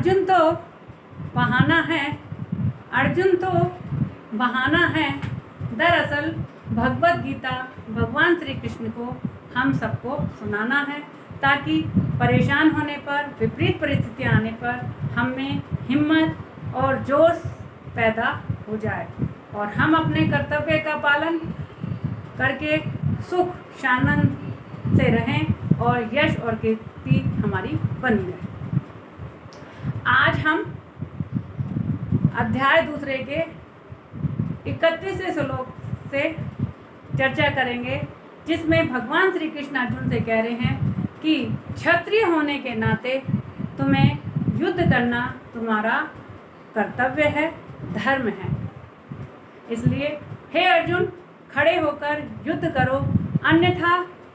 अर्जुन तो बहाना है, अर्जुन तो बहाना है। दरअसल भगवत गीता भगवान श्री कृष्ण को हम सबको सुनाना है, ताकि परेशान होने पर, विपरीत परिस्थितियाँ आने पर हम में हिम्मत और जोश पैदा हो जाए और हम अपने कर्तव्य का पालन करके सुख शानंद से रहें और यश और कीर्ति हमारी बनी रहे। आज हम अध्याय 2 के 31वें श्लोक से चर्चा करेंगे, जिसमें भगवान श्री कृष्ण अर्जुन से कह रहे हैं कि क्षत्रिय होने के नाते तुम्हें युद्ध करना तुम्हारा कर्तव्य है, धर्म है। इसलिए हे अर्जुन, खड़े होकर युद्ध करो, अन्यथा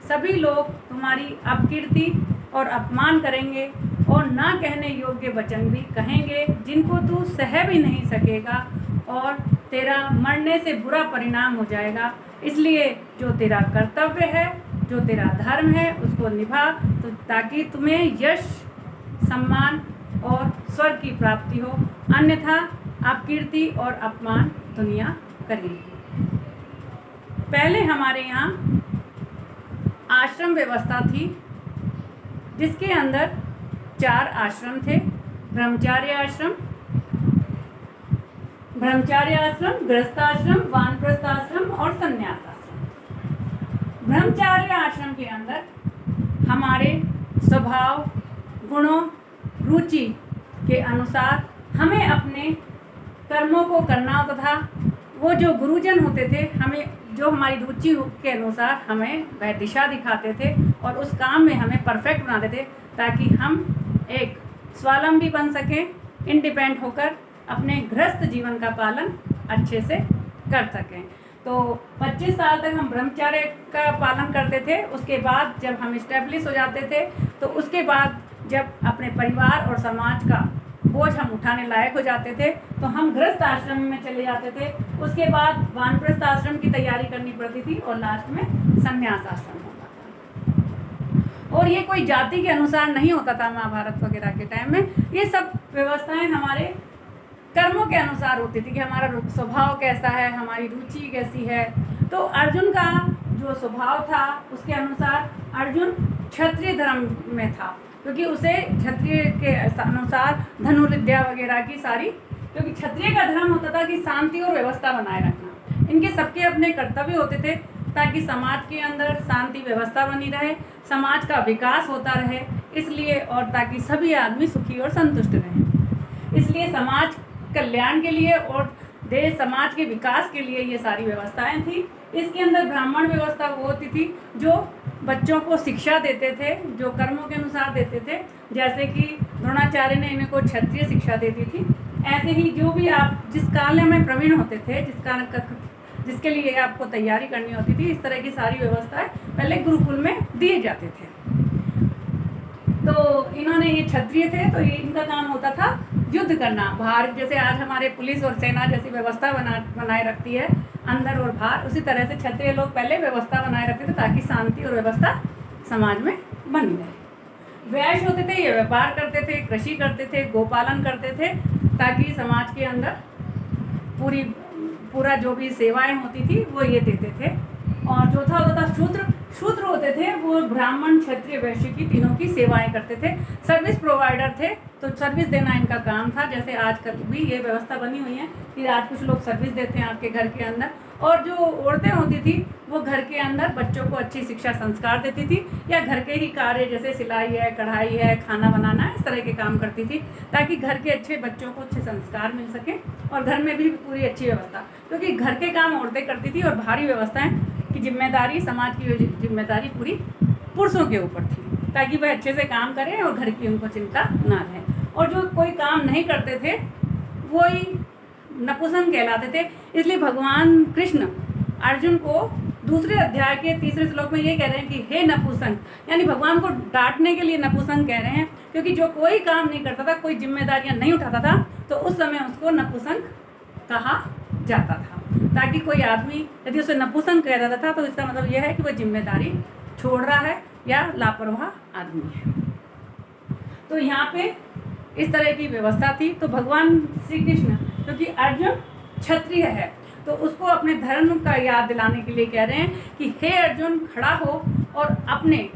सभी लोग तुम्हारी अपकीर्ति और अपमान करेंगे और ना कहने योग्य वचन भी कहेंगे, जिनको तू सह भी नहीं सकेगा और तेरा मरने से बुरा परिणाम हो जाएगा। इसलिए जो तेरा कर्तव्य है, जो तेरा धर्म है, उसको निभा, तो ताकि तुम्हें यश, सम्मान और स्वर्ग की प्राप्ति हो, अन्यथा अपकीर्ति और अपमान दुनिया करेगी। पहले हमारे यहाँ आश्रम व्यवस्था थी, जिसके अंदर 4 आश्रम थे। ब्रह्मचार्य आश्रम, गृहस्थाश्रम, वानप्रस्थाश्रम और संन्यास आश्रम। ब्रह्मचार्य आश्रम के अंदर हमारे स्वभाव, गुणों, रुचि के अनुसार हमें अपने कर्मों को करना होता था। वो जो गुरुजन होते थे, हमें जो हमारी रुचि के अनुसार हमें वह दिशा दिखाते थे और उस काम में हमें परफेक्ट बनाते थे, ताकि हम एक स्वावलंबी बन सकें, इंडिपेंडेंट होकर अपने गृहस्थ जीवन का पालन अच्छे से कर सकें। तो 25 साल तक हम ब्रह्मचर्य का पालन करते थे। उसके बाद जब हम इस्टेब्लिश हो जाते थे, तो उसके बाद जब अपने परिवार और समाज का बोझ हम उठाने लायक हो जाते थे, तो हम गृहस्थ आश्रम में चले जाते थे। उसके बाद वानप्रस्थ आश्रम की तैयारी करनी पड़ती थी और लास्ट में संन्यास आश्रम होता था। और ये कोई जाति के अनुसार नहीं होता था। महाभारत वगैरह के टाइम में ये सब व्यवस्थाएं हमारे कर्मों के अनुसार होती थी कि हमारा स्वभाव कैसा है, हमारी रुचि कैसी है। तो अर्जुन का जो स्वभाव था, उसके अनुसार अर्जुन क्षत्रिय धर्म में था, क्योंकि उसे क्षत्रिय के अनुसार धनुर्विद्या वगैरह की सारी, क्योंकि क्षत्रिय का धर्म होता था कि शांति और व्यवस्था बनाए रखना। इनके सबके अपने कर्तव्य होते थे, ताकि समाज के अंदर शांति व्यवस्था बनी रहे, समाज का विकास होता रहे, इसलिए, और ताकि सभी आदमी सुखी और संतुष्ट रहें। इसलिए समाज कल्याण के लिए और देश समाज के विकास के लिए ये सारी व्यवस्थाएं थी। इसके अंदर ब्राह्मण व्यवस्था वो होती थी जो बच्चों को शिक्षा देते थे, जो कर्मों के अनुसार देते थे। जैसे कि द्रोणाचार्य ने इनको क्षत्रिय शिक्षा देती थी, ऐसे ही जो भी आप जिस कार्य में प्रवीण होते थे, जिसके लिए आपको तैयारी करनी होती थी, इस तरह की सारी व्यवस्थाएं पहले गुरुकुल में दिए जाते थे। तो इन्होंने, ये क्षत्रिय थे, तो ये इनका काम होता था युद्ध करना। बाहर जैसे आज हमारे पुलिस और सेना जैसी व्यवस्था बनाए रखती है अंदर और बाहर, उसी तरह से क्षत्रिय लोग पहले व्यवस्था बनाए रखते थे, ताकि शांति और व्यवस्था समाज में बनी रहे। वैश्य होते थे, ये व्यापार करते थे, कृषि करते थे, गोपालन करते थे, ताकि समाज के अंदर पूरा जो भी सेवाएं होती थी वो ये देते थे। और चौथा होता था शूद्र होते थे, वो ब्राह्मण, क्षत्रिय, वैश्य की तीनों की सेवाएं करते थे। सर्विस प्रोवाइडर थे, तो सर्विस देना इनका काम था। जैसे आजकल भी ये व्यवस्था बनी हुई है कि आज कुछ लोग सर्विस देते हैं आपके घर के अंदर। और जो औरतें होती थी, वो घर के अंदर बच्चों को अच्छी शिक्षा संस्कार देती थी, या घर के ही कार्य जैसे सिलाई है, कढ़ाई है, खाना बनाना है, इस तरह के काम करती थी, ताकि घर के अच्छे बच्चों को अच्छे संस्कार मिल सके और घर में भी पूरी अच्छी व्यवस्था। क्योंकि घर के काम औरतें करती थी और भारी व्यवस्थाएं की जिम्मेदारी, समाज की जिम्मेदारी पूरी पुरुषों के ऊपर थी, ताकि वह अच्छे से काम करें और घर की उनको चिंता ना रहे। और जो कोई काम नहीं करते थे वो ही नपुंसक कहलाते थे। इसलिए भगवान कृष्ण अर्जुन को दूसरे अध्याय के 3 श्लोक में ये कह रहे हैं कि हे नपुंसक, यानी भगवान को डांटने के लिए नपुंसक कह रहे हैं, क्योंकि जो कोई काम नहीं करता था, कोई जिम्मेदारियां नहीं उठाता था, तो उस समय उसको नपुंसक कहा जाता था। ताकि कोई आदमी यदि उसे नपुंसक कह जाता था, तो इसका मतलब यह है कि वह जिम्मेदारी छोड़ रहा है या लापरवाह आदमी है। तो यहाँ पे इस तरह की व्यवस्था थी। तो भगवान श्री कृष्ण क्योंकि अर्जुन क्षत्रिय है तो उसको अपने धर्म का याद दिलाने के लिए कह रहे हैं कि हे अर्जुन, खड़ा हो और अपने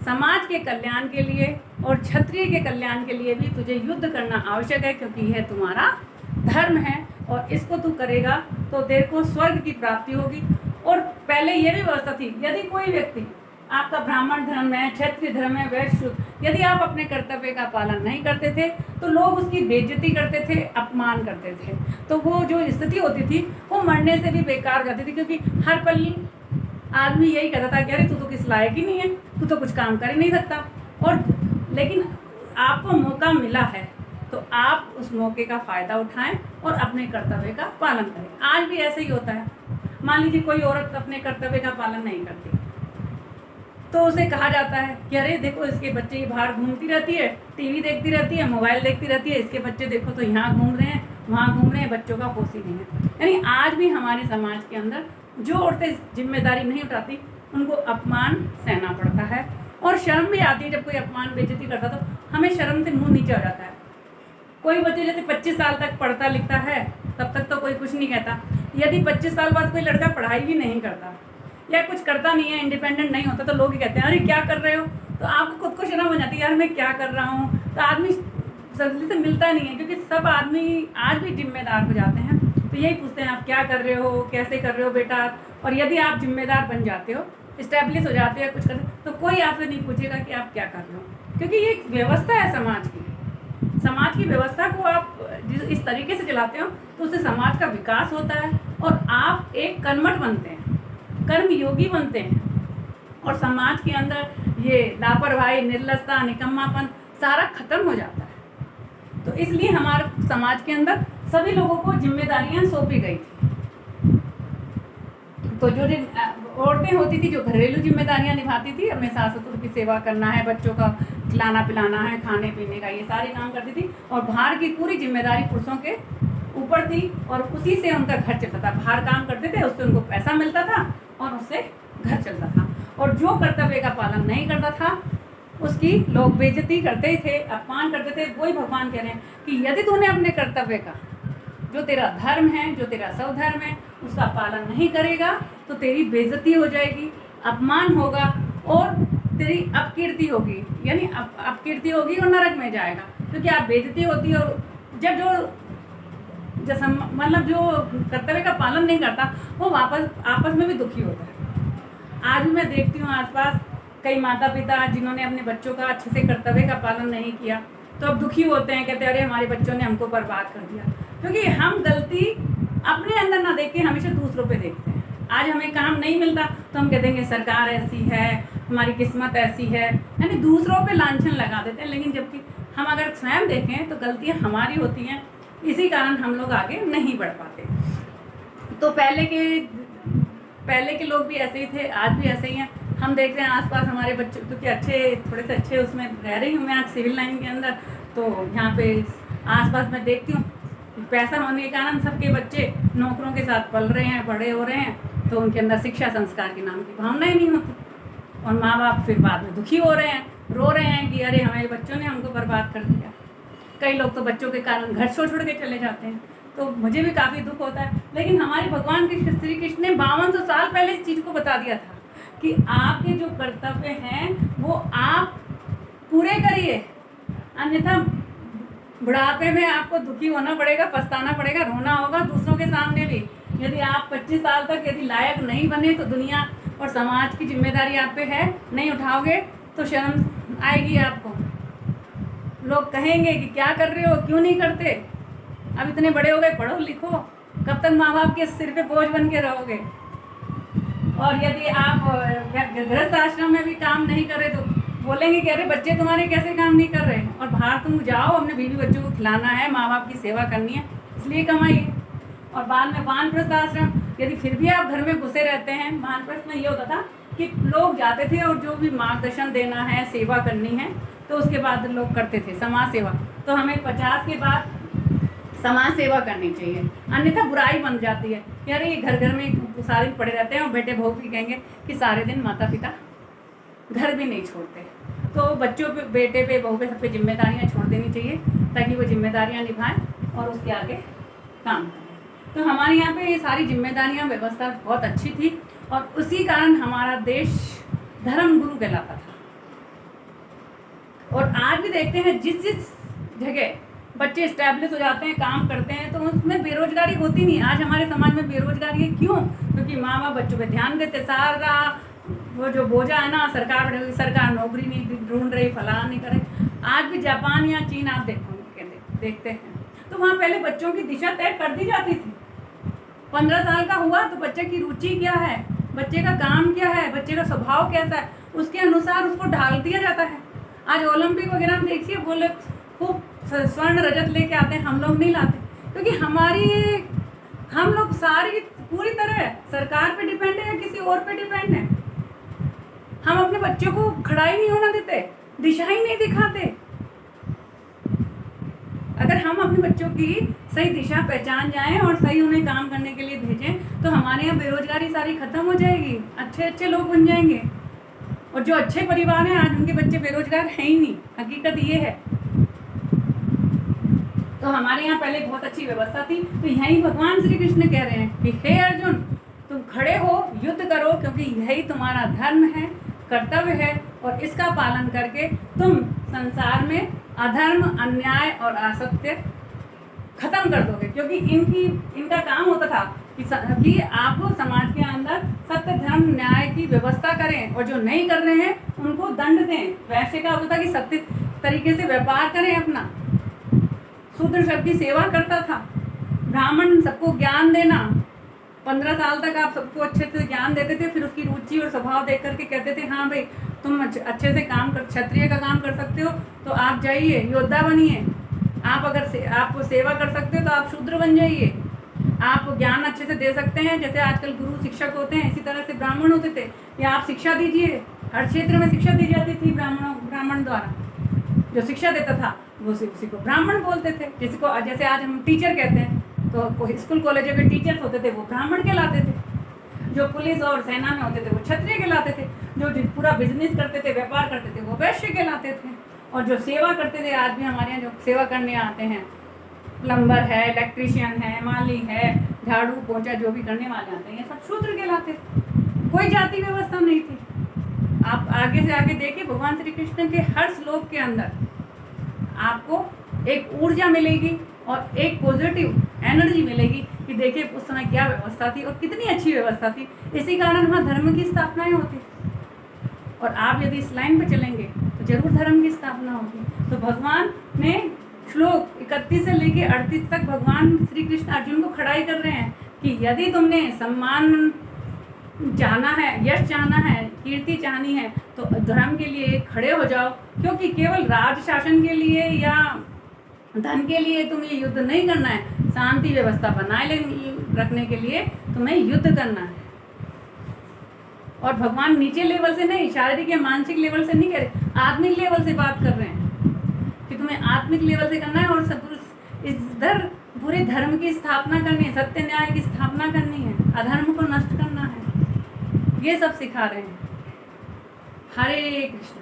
समाज के कल्याण के लिए और क्षत्रिय के कल्याण के लिए भी तुझे युद्ध करना आवश्यक है, क्योंकि यह तुम्हारा धर्म है और इसको तू करेगा तो तेरे को स्वर्ग की प्राप्ति होगी। और पहले ये भी व्यवस्था थी, यदि कोई व्यक्ति आपका ब्राह्मण धर्म है, क्षत्रिय धर्म है, वैश्य, यदि आप अपने कर्तव्य का पालन नहीं करते थे तो लोग उसकी बेइज्जती करते थे, अपमान करते थे। तो वो जो स्थिति होती थी वो मरने से भी बेकार हो जाती थी, क्योंकि हर पल आदमी यही कहता था कि अरे तू तो किस लायक ही नहीं है, तू तो कुछ काम कर ही नहीं सकता। और लेकिन आपको मौका मिला है तो आप उस मौके का फ़ायदा उठाएं और अपने कर्तव्य का पालन करें। आज भी ऐसे ही होता है। मान लीजिए कोई औरत अपने कर्तव्य का पालन नहीं करती तो उसे कहा जाता है कि अरे देखो इसके बच्चे बाहर घूमती रहती है, टीवी देखती रहती है, मोबाइल देखती रहती है, इसके बच्चे देखो तो यहाँ घूम रहे हैं, वहाँ घूम रहे हैं, बच्चों का होश ही नहीं है। यानी आज भी हमारे समाज के अंदर जो औरतें जिम्मेदारी नहीं उठाती उनको अपमान सहना पड़ता है और शर्म भी आती है। जब कोई अपमान बेइज्जती करता तो हमें शर्म से मुंह नीचे हो जाता है। कोई बच्चे जैसे 25 साल तक पढ़ता लिखता है तब तक तो कोई कुछ नहीं कहता। यदि 25 साल बाद कोई लड़का पढ़ाई भी नहीं करता या कुछ करता नहीं है, इंडिपेंडेंट नहीं होता, तो लोग ही कहते हैं अरे क्या कर रहे हो। तो आपको खुद को शर्म हो जाती है, यार मैं क्या कर रहा हूँ। तो आदमी जल्दी से मिलता नहीं है, क्योंकि सब आदमी आज भी जिम्मेदार हो जाते हैं। तो यही पूछते हैं आप क्या कर रहे हो, कैसे कर रहे हो बेटा। और यदि आप जिम्मेदार बन जाते हो, इस्टेब्लिश हो जाते हो, कुछ करते हो, तो कोई आपसे नहीं पूछेगा कि आप क्या कर रहे हो, क्योंकि ये एक व्यवस्था है समाज की। समाज की व्यवस्था को आप इस तरीके से चलाते हो तो उससे समाज का विकास होता है और आप एक कर्मठ बनते हैं, कर्मयोगी बनते हैं और समाज के अंदर ये लापरवाही, निर्लजता, निकम्मापन सारा खत्म हो जाता है। तो इसलिए हमारे समाज के अंदर सभी लोगों को जिम्मेदारियां सौंपी गई थी। तो जो औरतें होती थी जो घरेलू जिम्मेदारियां निभाती थी, अपने सास ससुर की सेवा करना है, बच्चों का खिलाना पिलाना है, खाने पीने का, ये सारे काम करती थी। और बाहर की पूरी जिम्मेदारी पुरुषों के ऊपर थी और उसी से उनका घर चलता था। बाहर काम करते थे, उससे उनको पैसा मिलता था और उससे घर चलता था। और जो कर्तव्य का पालन नहीं करता था उसकी लोग बेइज्जती करते थे, अपमान करते थे। वही भगवान कह रहे हैं कि यदि तूने अपने कर्तव्य का, जो तेरा धर्म है, जो तेरा स्वधर्म है, उसका पालन नहीं करेगा तो तेरी बेइज्जती हो जाएगी, अपमान होगा और तेरी अपकीर्ति होगी। यानी अपकीर्ति होगी और नरक में जाएगा, क्योंकि आप बेइज्जती होती है। और जब जैसा मतलब जो कर्तव्य का पालन नहीं करता वो वापस आपस में भी दुखी होता है। आज भी मैं देखती हूँ आसपास कई माता पिता जिन्होंने अपने बच्चों का अच्छे से कर्तव्य का पालन नहीं किया तो अब दुखी होते हैं, कहते हैं अरे हमारे बच्चों ने हमको बर्बाद कर दिया। क्योंकि हम गलती अपने अंदर ना देख के हमेशा दूसरों पे देखते हैं। आज हमें काम नहीं मिलता तो हम कहते हैं सरकार ऐसी है, हमारी किस्मत ऐसी है, यानी दूसरों पे लांछन लगा देते हैं। लेकिन जबकि हम अगर स्वयं देखें तो गलतियाँ हमारी होती हैं, इसी कारण हम लोग आगे नहीं बढ़ पाते। तो पहले के लोग भी ऐसे ही थे, आज भी ऐसे ही हैं। हम देख रहे हैं आसपास हमारे बच्चे क्योंकि थोड़े से अच्छे उसमें रह रही हूँ मैं आज सिविल लाइन के अंदर। तो यहाँ पे आसपास मैं देखती हूँ पैसा होने के कारण सबके बच्चे नौकरों के साथ पल रहे हैं, बड़े हो रहे हैं, तो उनके अंदर शिक्षा संस्कार के नाम की भावनाएं नहीं होती और माँ बाप फिर बाद में दुखी हो रहे हैं, रो रहे हैं कि अरे हमारे बच्चों ने हमको बर्बाद कर दिया। कई लोग तो बच्चों के कारण घर छोड़ के चले जाते हैं। तो मुझे भी काफ़ी दुख होता है। लेकिन हमारे भगवान श्री कृष्ण ने 5200 साल पहले इस चीज़ को बता दिया था कि आपके जो कर्तव्य हैं वो आप पूरे करिए, अन्यथा बुढ़ापे में आपको दुखी होना पड़ेगा, पछताना पड़ेगा, रोना होगा दूसरों के सामने भी। यदि आप 25 साल तक यदि लायक नहीं बने तो दुनिया और समाज की जिम्मेदारी आप पे है, नहीं उठाओगे तो शर्म आएगी आपको। लोग कहेंगे कि क्या कर रहे हो, क्यों नहीं करते, अब इतने बड़े हो गए, पढ़ो लिखो, कब तक माँ बाप के सिर पे बोझ बन के रहोगे। और यदि आप गृहस्थ आश्रम में भी काम नहीं कर रहे तो बोलेंगे कि अरे बच्चे तुम्हारे कैसे काम नहीं कर रहे हैं। और बाहर तुम जाओ, अपने बीवी बच्चों को खिलाना है, माँ बाप की सेवा करनी है, इसलिए कमाइए। और बाद में वानप्रस्थ आश्रम, यदि फिर भी आप घर में घुसे रहते हैं, वानप्रस्थ में ये होता था कि लोग जाते थे और जो भी मार्गदर्शन देना है, सेवा करनी है, तो उसके बाद लोग करते थे समाज सेवा। तो हमें 50 के बाद समाज सेवा करनी चाहिए, अन्यथा बुराई बन जाती है। यार ये घर में सारे पड़े रहते हैं और बेटे बहू भी कहेंगे कि सारे दिन माता पिता घर भी नहीं छोड़ते। तो बच्चों पे, बेटे पे, बहू पे, सब पे जिम्मेदारियाँ छोड़ देनी चाहिए ताकि वो जिम्मेदारियाँ निभाएं और उसके आगे काम करें। तो हमारे यहाँ पे ये सारी जिम्मेदारियाँ, व्यवस्था बहुत अच्छी थी और उसी कारण हमारा देश धर्म गुरु कहलाता था। और आज भी देखते हैं जिस जगह बच्चे स्टैब्लिश हो जाते हैं, काम करते हैं, तो उसमें बेरोजगारी होती नहीं। आज हमारे समाज में बेरोजगारी है, क्यों? क्योंकि माँ बाप बच्चों पे ध्यान देते। सारा वो जो बोझा है ना, सरकार नौकरी नहीं ढूंढ रही, फलाना नहीं कर रही। आज भी जापान या चीन आप देखते हैं तो वहाँ पहले बच्चों की दिशा तय कर दी जाती थी। 15 साल का हुआ तो बच्चे की रुचि क्या है, बच्चे का काम क्या है, बच्चे का स्वभाव कैसा है, उसके अनुसार उसको ढाल दिया जाता है। आज ओलंपिक वगैरह में देखिए, बोले खूब स्वर्ण रजत लेके आते हैं, हम लोग नहीं लाते क्योंकि हम लोग सारी पूरी तरह सरकार पे डिपेंड है या किसी और पे डिपेंड है। हम अपने बच्चों को खड़ा ही नहीं होना देते, दिशा ही नहीं दिखाते। अगर हम अपने बच्चों की सही दिशा पहचान जाएं और सही उन्हें काम करने के लिए भेजें तो हमारे यहाँ बेरोजगारी सारी खत्म हो जाएगी, अच्छे लोग बन जाएंगे। और जो अच्छे परिवार हैं आज उनके बच्चे बेरोजगार हैं ही नहीं, हकीकत ये है। तो हमारे यहाँ पहले बहुत अच्छी व्यवस्था थी। तो यही भगवान श्री कृष्ण कह रहे हैं कि हे अर्जुन, तुम खड़े हो, युद्ध करो, क्योंकि यही तुम्हारा धर्म है, कर्तव्य है और इसका पालन करके तुम संसार में अधर्म, अन्याय और असत्य खत्म कर दोगे। क्योंकि इनका काम होता था कि आप समाज के अंदर सत्य, धर्म, न्याय की व्यवस्था करें और जो नहीं कर रहे हैं उनको दंड दें। वैसे का होता था कि सत्य तरीके से व्यापार करें अपना। शूद्र सबकी सेवा करता था, ब्राह्मण सबको ज्ञान देना। 15 साल तक आप सबको अच्छे से ज्ञान देते थे, फिर उसकी रुचि और स्वभाव देख करके कहते थे हाँ भाई तुम अच्छे से काम कर, क्षत्रिय का काम कर सकते हो तो आप जाइए, योद्धा बनिए। आप अगर आप सेवा कर सकते हो तो आप शूद्र बन जाइए। आप ज्ञान अच्छे से दे सकते हैं, जैसे आजकल गुरु शिक्षक होते हैं, इसी तरह से ब्राह्मण होते थे, या आप शिक्षा दीजिए। हर क्षेत्र में शिक्षा दी जाती थी ब्राह्मण द्वारा। जो शिक्षा देता था वो उसी को ब्राह्मण बोलते थे। जैसे आज हम टीचर कहते हैं, तो स्कूल कॉलेजों के टीचर्स होते थे वो ब्राह्मण कहलाते थे। जो पुलिस और सेना में होते थे वो क्षत्रिय कहलाते थे। जो पूरा बिजनेस करते थे, व्यापार करते थे, वो वैश्य कहलाते थे। और जो सेवा करते थे, आज भी हमारे यहाँ जो सेवा करने आते हैं, प्लम्बर है, इलेक्ट्रीशियन है, माली है, झाड़ू पोंछा जो भी करने वाले आते हैं, ये सब शूद्र कहलाते थे। कोई जाति व्यवस्था नहीं थी। आप आगे से आगे देखिए, भगवान श्री कृष्ण के हर श्लोक के अंदर आपको एक ऊर्जा मिलेगी और एक पॉजिटिव एनर्जी मिलेगी कि देखिए उस समय क्या व्यवस्था थी और कितनी अच्छी व्यवस्था थी। इसी कारण वहाँ धर्म की स्थापनाएं होती। और आप यदि इस लाइन पे चलेंगे तो जरूर धर्म की स्थापना होगी। तो भगवान ने श्लोक 31 से लेके 38 तक भगवान श्री कृष्ण अर्जुन को खड़ाई कर रहे हैं कि यदि तुमने सम्मान चाहना है, यश चाहना है, कीर्ति चाहनी है, तो धर्म के लिए खड़े हो जाओ। क्योंकि केवल राज शासन के लिए या धन के लिए तुम्हें युद्ध नहीं करना है, शांति व्यवस्था बनाए रखने के लिए तुम्हें युद्ध करना है। और भगवान नीचे लेवल से नहीं, शारीरिक या मानसिक लेवल से नहीं कह रहे, आत्मिक लेवल से बात कर रहे हैं कि तुम्हें आत्मिक लेवल से करना है और इधर पूरे धर्म की स्थापना करनी है, सत्य न्याय की स्थापना करनी है, अधर्म को नष्ट करना है। ये सब सिखा रहे हैं। हरे कृष्ण।